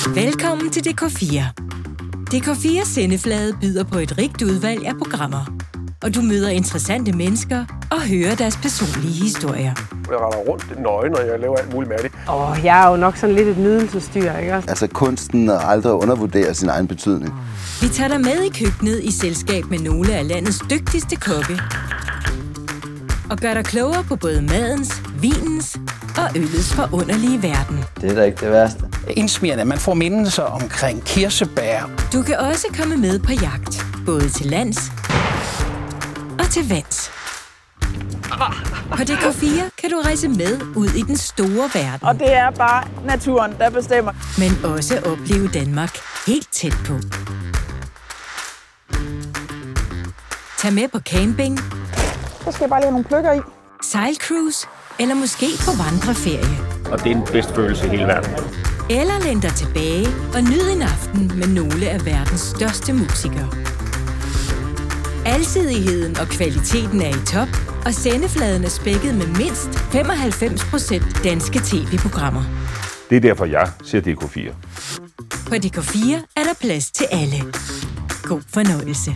Velkommen til DK4. DK4 sendeflade byder på et rigt udvalg af programmer. Og du møder interessante mennesker og hører deres personlige historier. Jeg render rundt nøgen, og jeg laver alt muligt med det. Jeg er jo nok sådan lidt et nydelsesdyr, ikke? Altså kunsten at aldrig undervurdere sin egen betydning. Vi tager dig med i køkkenet i selskab med nogle af landets dygtigste kokke. Og gør dig klogere på både madens, vinens og øllets forunderlige verden. Det er da ikke det værste. Indsmirrende, man får mindelser omkring kirsebær. Du kan også komme med på jagt, både til lands og til vands. På DK4 kan du rejse med ud i den store verden. Og det er bare naturen, der bestemmer. Men også opleve Danmark helt tæt på. Tag med på camping. Så skal jeg bare lige have nogle pløkker i. Sejlcruise eller måske på vandreferie. Og det er den bedste følelse i hele verden. Eller læn dig tilbage og nyd en aften med nogle af verdens største musikere. Alsidigheden og kvaliteten er i top, og sendefladen er spækket med mindst 95% danske tv-programmer. Det er derfor, jeg ser DK4. På DK4 er der plads til alle. God fornøjelse.